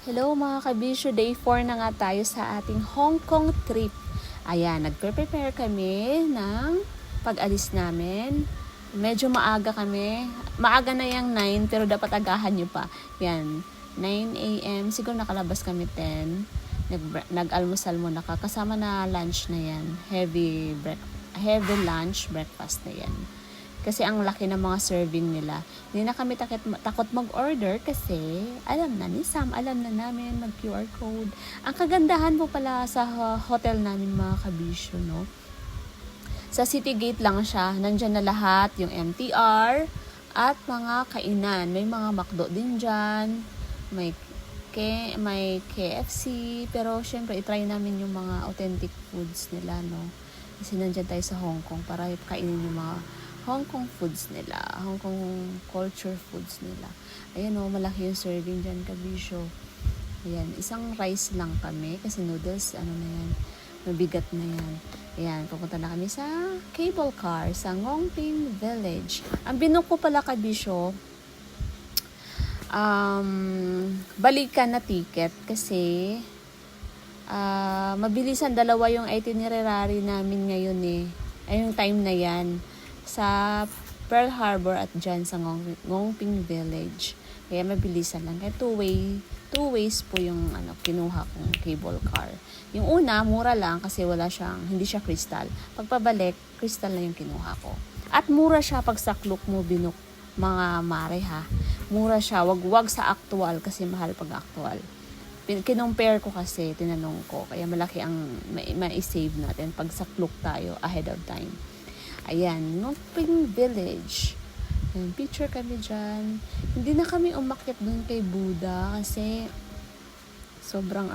Hello mga kabisyo, day 4 na nga tayo sa ating Hong Kong trip. Ayan, nagpe-prepare kami ng pag-alis namin. Medyo maaga kami. Maaga na yung 9 pero dapat agahan nyo pa. Yan, 9 a.m. Siguro nakalabas kami 10. Nag-almusal muna ka. Kasama na lunch na yan. Heavy lunch, breakfast na yan. Kasi ang laki ng mga serving nila. Hindi na kami takot mag-order kasi alam na ni Sam, alam na namin mag-QR code. Ang kagandahan po pala sa hotel namin mga kabisyo, no? Sa City Gate lang siya. Nandyan na lahat, yung MTR at mga kainan. May mga McDo din dyan. May KFC. Pero syempre, itry namin yung mga authentic foods nila, no? Kasi nandyan tayo sa Hong Kong para kainin yung mga Hong Kong foods nila, Hong Kong culture foods nila. Ayan o, malaki yung serving dyan, kabisyo. Ayan, isang rice lang kami kasi noodles, ano na yan, mabigat na yan. Ayan, pupunta na kami sa cable car sa Ngong Ping Village. Ang binook ko pala, kabisyo, balikan na ticket kasi mabilisan, dalawa yung itinerary namin ngayon eh. Ay, yung time na yan sa Pearl Harbor at dyan sa Ngong Ping Village. Kaya mabilisan lang. Kaya two ways po yung kinuha kong cable car. Yung una, mura lang kasi hindi siya crystal. Pagpabalik, crystal na yung kinuha ko. At mura siya pag sa Klook mo binuk, mga mare ha. Mura siya, wag sa actual kasi mahal pag actual. Kinumpare ko kasi, tinanong ko. Kaya malaki ang ma-save natin pag sa Klook tayo ahead of time. Ayan, Ngong Ping Village. Ayan, picture kami dyan. Hindi na kami umakyat dun kay Buddha kasi sobrang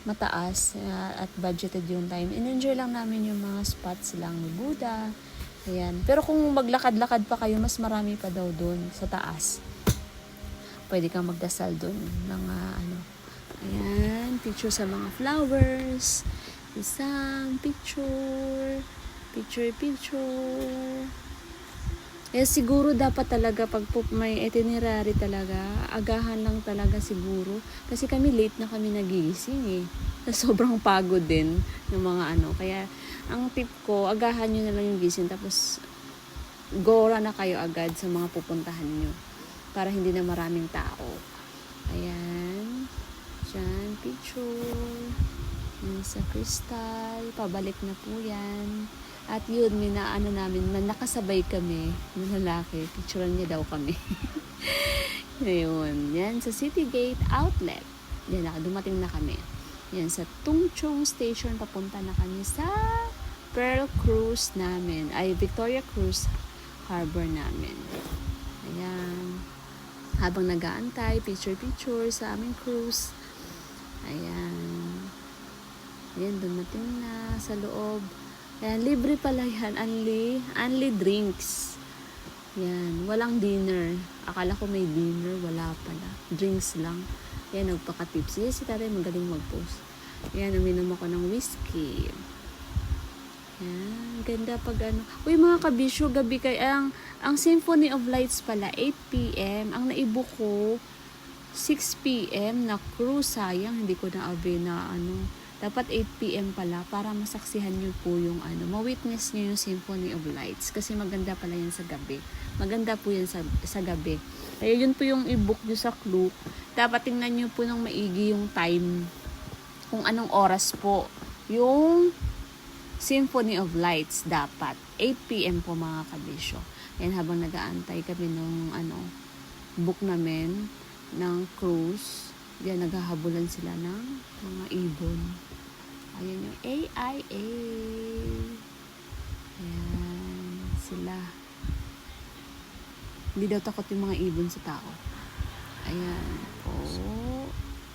mataas at budgeted yung time. In-enjoy lang namin yung mga spots lang ni Buddha. Ayan. Pero kung maglakad-lakad pa kayo, mas marami pa daw dun sa taas. Pwede kang magdasal dun ng Ayan, picture sa mga flowers. Isang picture. Eh, siguro dapat talaga pag may itinerary talaga, agahan lang talaga siguro. Kasi kami late na kami nagising eh. Sobrang pagod din ng mga Kaya, ang tip ko, agahan nyo na lang yung gising. Tapos, gora na kayo agad sa mga pupuntahan nyo. Para hindi na maraming tao. Ayan. Diyan, picture. Sa crystal. Pabalik na po yan. At yun, nakasabay kami ng lalaki. Picturean niya daw kami. Ayun. Yan, sa City Gate Outlet. Yan, dumating na kami. Yan, sa Tung Chung Station, papunta na kami sa Pearl Cruise namin. Ay, Victoria Cruise Harbor namin. Ayan. Habang nag-aantay, picture sa aming cruise. Ayan. Ayan, dumating na sa loob. Ayan, libre pala yan. Only drinks. Yan, walang dinner. Akala ko may dinner, wala pala. Drinks lang. Yan, nagpaka-tips. Yes, si tatay magaling mag-post. Yan, uminom ako ng whiskey. Yan, ganda pag Uy, mga kabisyo, gabi kayo. Ang Symphony of Lights pala, 8 p.m. Ang naibook ko, 6 p.m. na cruise. Sayang, hindi ko na-avail na Dapat 8 p.m. pala para masaksihan nyo po yung ma-witness nyo yung Symphony of Lights. Kasi maganda pala yan sa gabi. Maganda po yan sa gabi. Kaya yun po yung i-book nyo sa Klook. Dapat tingnan nyo po ng maigi yung time. Kung anong oras po. Yung Symphony of Lights dapat. 8 p.m. po mga kabisyo. Yan habang nag-aantay kami nung book namin ng cruise. Yan, naghahabulan sila ng mga ibon. Ayan yung AIA. Ayan, sila. Hindi daw takot yung mga ibon sa tao. Ayan po.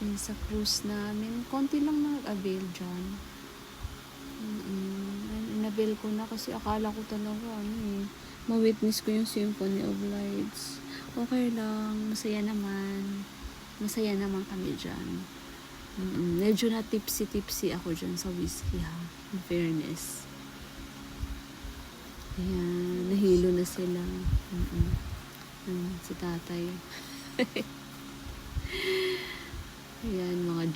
Yan sa cruise namin. Konti lang nag-avail dyan. In-avail ko na kasi akala ko talaga ma-witness ko yung Symphony of Lights. Okay lang. Masaya naman kami dyan. Medyo na tipsy ako dyan sa whiskey ha. In fairness. Ayan, nahilo na sila. Si tatay.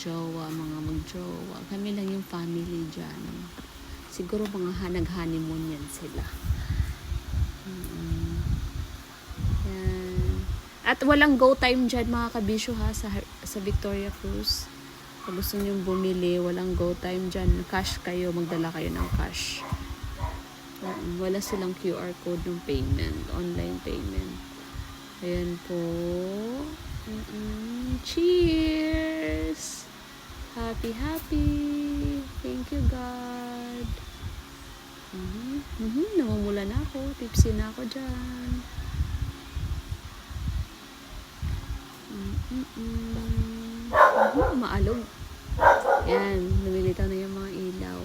jowa, mga magjowa. Kami lang yung family dyan. Siguro mga nag-honeymoon yan sila. Yan. At walang go time dyan mga kabisyo ha, sa Victoria Cruz. Kung gusto nyo bumili, walang go time dyan. Cash kayo, magdala kayo ng cash. Wala silang QR code ng payment, online payment. Ayan po. Cheers! Happy, happy! Thank you, God. Namumula na ako. Tipsy na ako dyan. Maalog. Yan, lumilitaw na yung mga ilaw.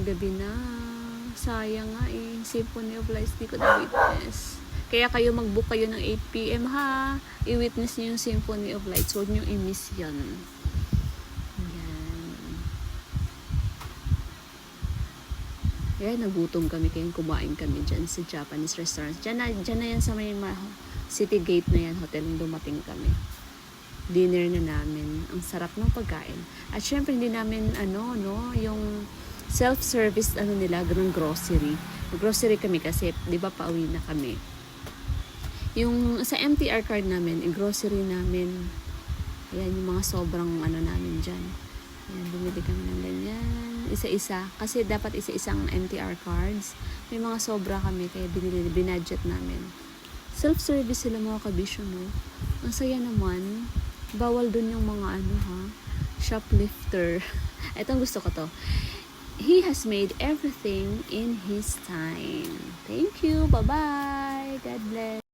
Gabi na. Sayang nga eh. Symphony of Lights, di ko na-witness. Kaya kayo mag-book kayo ng 8 p.m. ha. I-witness nyo yung Symphony of Lights. Huwag nyo i-miss yan. Yan, nagutom kami kaya kumain kami dyan sa Japanese restaurant. Dyan na yan sa may city gate na yan, hotel yung dumating kami. Dinner na namin. Ang sarap ng pagkain. At syempre hindi namin yung self-service nila, ganun grocery. Grocery kami kasi, di ba pauwi na kami. Yung sa MTR card namin, yung grocery namin, ayan yung mga sobrang namin dyan. Ayan, bumili kami ng ganyan. Isa-isa. Kasi dapat isa-isang MTR cards. May mga sobra kami kaya binudget namin. Self-service sila mga kabisyo, no? Ang saya naman. Bawal dun yung mga shoplifter. Itong gusto ko to. He has made everything in His time. Thank you. Bye-bye. God bless.